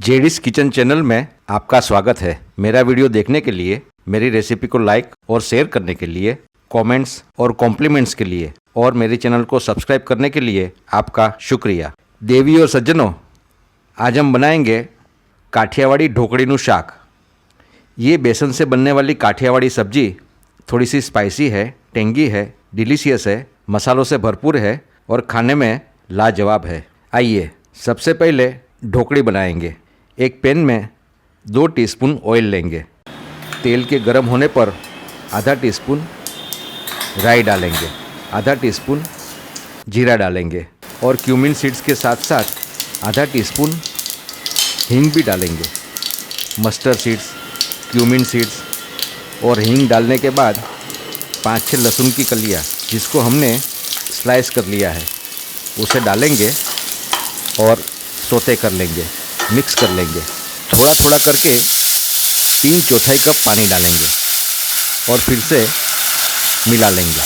JDs kitchen channel में आपका स्वागत है। मेरा वीडियो देखने के लिए, मेरी रेसिपी को लाइक और शेयर करने के लिए, कमेंट्स और कॉम्प्लीमेंट्स के लिए और मेरे चैनल को सब्सक्राइब करने के लिए आपका शुक्रिया। देवी और सज्जनों, आज हम बनाएंगे काठियावाड़ी ढोकड़ीનું શાક। ये बेसन से बनने वाली काठियावाड़ी सब्जी थोड़ी सी स्पाइसी है, टेंगी है, डिलीशियस है, मसालों से भरपूर है और खाने में लाजवाब है। आइए सबसे पहले ढोकड़ी बनाएंगे। एक पैन में 2 टीस्पून ऑयल लेंगे। तेल के गर्म होने पर आधा टीस्पून राई डालेंगे, आधा टीस्पून जीरा डालेंगे और क्यूमिन सीड्स के साथ साथ आधा टीस्पून हींग भी डालेंगे। मस्टर्ड सीड्स, क्यूमिन सीड्स और हींग डालने के बाद 5-6 लहसुन की कलियाँ जिसको हमने स्लाइस कर लिया है उसे डालेंगे और सोते कर लेंगे, मिक्स कर लेंगे। थोड़ा थोड़ा करके 3/4 कप पानी डालेंगे और फिर से मिला लेंगे।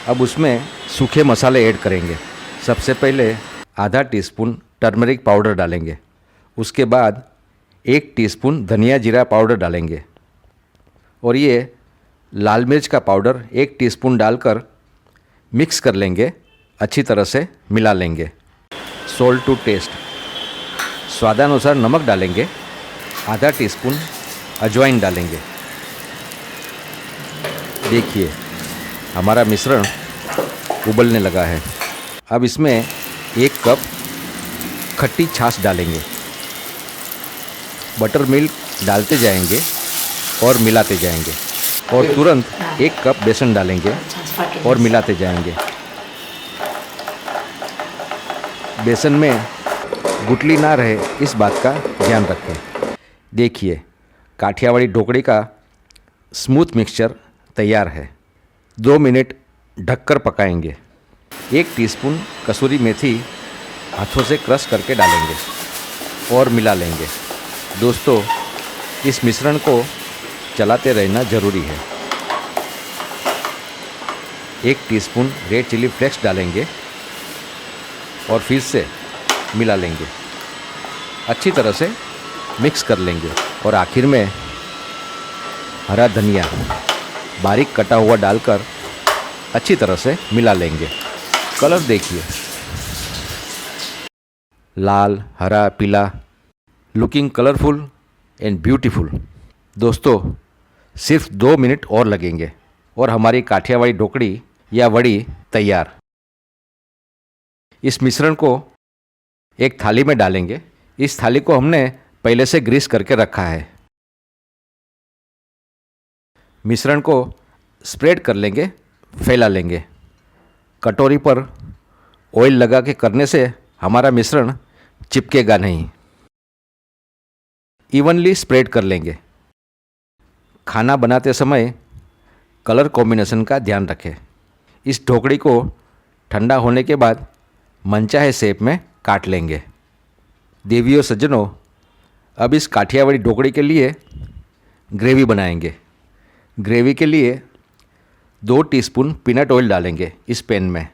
अब उसमें सूखे मसाले ऐड करेंगे। सबसे पहले आधा टीस्पून टर्मरिक पाउडर डालेंगे, उसके बाद 1 टीस्पून धनिया जीरा पाउडर डालेंगे और ये लाल मिर्च का पाउडर 1 टीस्पून डालकर मिक्स कर लेंगे, अच्छी तरह से मिला लेंगे। सॉल्ट टू टेस्ट, स्वादानुसार नमक डालेंगे, आधा टीस्पून अजवाइन डालेंगे। देखिए हमारा मिश्रण उबलने लगा है। अब इसमें 1 कप खट्टी छाछ डालेंगे। बटर मिल्क डालते जाएंगे और मिलाते जाएंगे और तुरंत 1 कप बेसन डालेंगे और मिलाते जाएंगे। बेसन में गुठली ना रहे इस बात का ध्यान रखें। देखिए काठियावाड़ी ढोकड़ी का स्मूथ मिक्सचर तैयार है। 2 मिनट ढककर पकाएंगे। 1 टीस्पून कसूरी मेथी हाथों से क्रश करके डालेंगे और मिला लेंगे। दोस्तों, इस मिश्रण को चलाते रहना ज़रूरी है। 1 टीस्पून रेड चिली फ्लेक्स डालेंगे और फिर से मिला लेंगे, अच्छी तरह से मिक्स कर लेंगे और आखिर में हरा धनिया बारीक कटा हुआ डालकर अच्छी तरह से मिला लेंगे। कलर देखिए, लाल, हरा, पीला, लुकिंग कलरफुल एंड ब्यूटीफुल। दोस्तों, सिर्फ 2 मिनट और लगेंगे और हमारी काठियावाड़ी ढोकड़ी या वड़ी तैयार। इस मिश्रण को एक थाली में डालेंगे। इस थाली को हमने पहले से ग्रीस करके रखा है। मिश्रण को स्प्रेड कर लेंगे, फैला लेंगे। कटोरी पर ऑयल लगा के करने से हमारा मिश्रण चिपकेगा नहीं। इवनली स्प्रेड कर लेंगे। खाना बनाते समय कलर कॉम्बिनेशन का ध्यान रखें। इस ढोकड़ी को ठंडा होने के बाद मनचाहे शेप में काट लेंगे। देवियों सज्जनों, अब इस काठियावाड़ी ढोकड़ी के लिए ग्रेवी बनाएंगे। ग्रेवी के लिए 2 टीस्पून पीनट ऑयल डालेंगे इस पैन में।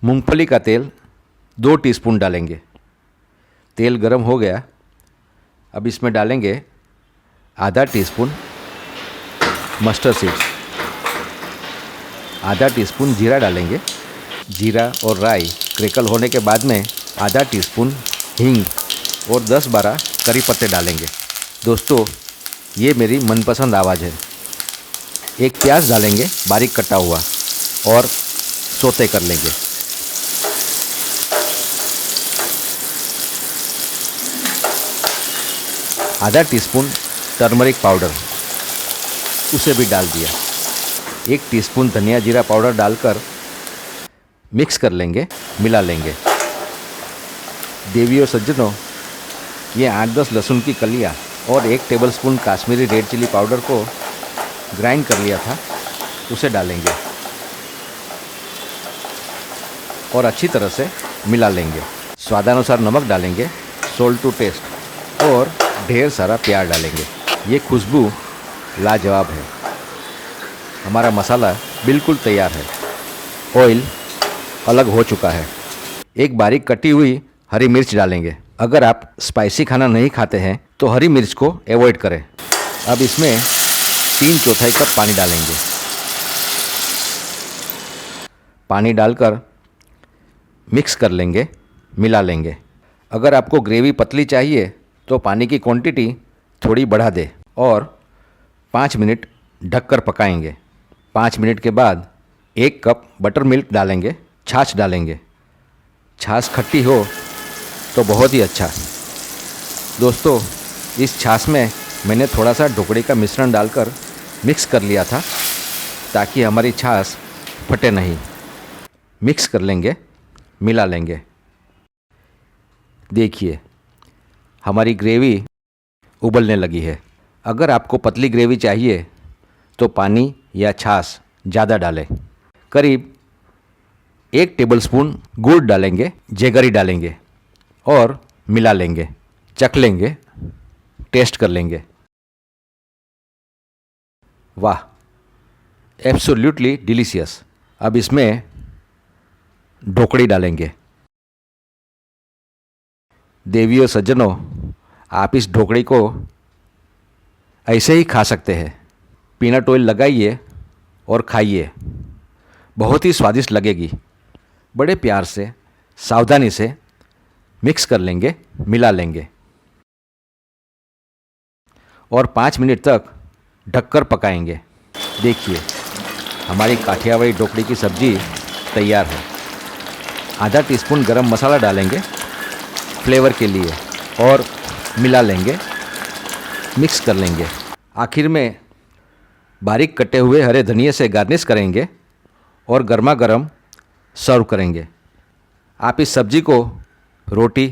मूंगफली का तेल 2 टीस्पून डालेंगे। तेल गरम हो गया। अब इसमें डालेंगे आधा टीस्पून मस्टर्ड सीड्स, आधा टीस्पून जीरा डालेंगे। जीरा और राई क्रैकल होने के बाद में आधा टीस्पून हींग और 10-12 करी पत्ते डालेंगे। दोस्तों, ये मेरी मनपसंद आवाज़ है। 1 प्याज डालेंगे बारीक कटा हुआ और सोते कर लेंगे। आधा टीस्पून टर्मरिक पाउडर उसे भी डाल दिया। 1 टीस्पून धनिया जीरा पाउडर डालकर मिक्स कर लेंगे, मिला लेंगे। देवियों सज्जनों, ये 8-10 लहसुन की कलियाँ और 1 tablespoon Kashmiri red chilli powder को ग्राइंड कर लिया था उसे डालेंगे और अच्छी तरह से मिला लेंगे। स्वादानुसार नमक डालेंगे, सॉल्ट टू टेस्ट और ढेर सारा प्याज डालेंगे। ये खुशबू लाजवाब है। हमारा मसाला बिल्कुल तैयार है। ऑयल अलग हो चुका है। 1 बारीक कटी हुई हरी मिर्च डालेंगे, अगर आप स्पाइसी खाना नहीं खाते हैं तो हरी मिर्च को अवॉइड करें। अब इसमें 3/4 कप पानी डालेंगे। पानी डालकर मिक्स कर लेंगे, मिला लेंगे। अगर आपको ग्रेवी पतली चाहिए तो पानी की क्वांटिटी थोड़ी बढ़ा दें और 5 मिनट ढककर पकाएंगे। 5 मिनट के बाद 1 कप बटर मिल्क डालेंगे, छाछ डालेंगे। छाछ खट्टी हो तो बहुत ही अच्छा। दोस्तों, इस छाछ में मैंने थोड़ा सा ढोकड़ी का मिश्रण डालकर मिक्स कर लिया था ताकि हमारी छाछ फटे नहीं। मिक्स कर लेंगे, मिला लेंगे। देखिए, हमारी ग्रेवी उबलने लगी है। अगर आपको पतली ग्रेवी चाहिए तो पानी या छाछ ज़्यादा डालें। करीब 1 टेबलस्पून गुड़ डालेंगे, जेगरी डालेंगे और मिला लेंगे, चख लेंगे, टेस्ट कर लेंगे। वाह, एब्सोल्युटली डिलीशियस। अब इसमें ढोकड़ी डालेंगे। देवियों सज्जनों, आप इस ढोकड़ी को ऐसे ही खा सकते हैं। पीनट ऑयल लगाइए और खाइए, बहुत ही स्वादिष्ट लगेगी। बड़े प्यार से, सावधानी से मिक्स कर लेंगे, मिला लेंगे और 5 मिनट तक ढककर पकाएंगे। देखिए, हमारी काठियावाड़ी ढोकड़ी की सब्ज़ी तैयार है। आधा टीस्पून गरम मसाला डालेंगे फ्लेवर के लिए और मिला लेंगे, मिक्स कर लेंगे। आखिर में बारीक कटे हुए हरे धनिये से गार्निश करेंगे और गर्मा गर्म सर्व करेंगे। आप इस सब्ज़ी को रोटी,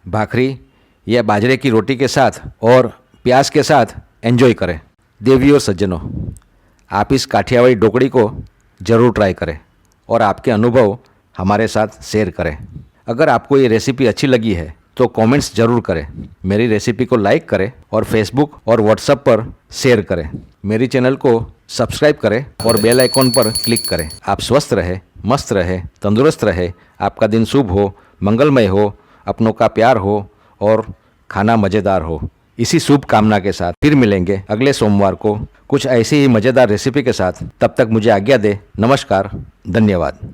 भाखरी या बाजरे की रोटी के साथ और प्याज के साथ एंजॉय करें। देवियों और सज्जनों, आप इस काठियावाड़ी ढोकड़ी को ज़रूर ट्राई करें और आपके अनुभव हमारे साथ शेयर करें। अगर आपको ये रेसिपी अच्छी लगी है तो कमेंट्स ज़रूर करें। मेरी रेसिपी को लाइक करें और फेसबुक और व्हाट्सएप पर शेयर करें। मेरी चैनल को सब्सक्राइब करें और बेल आइकॉन पर क्लिक करें। आप स्वस्थ रहे, मस्त रहे, तंदुरुस्त रहे, आपका दिन शुभ हो, मंगलमय हो, अपनों का प्यार हो और खाना मज़ेदार हो। इसी शुभ कामना के साथ फिर मिलेंगे अगले सोमवार को कुछ ऐसी ही मज़ेदार रेसिपी के साथ। तब तक मुझे आज्ञा दे। नमस्कार, धन्यवाद।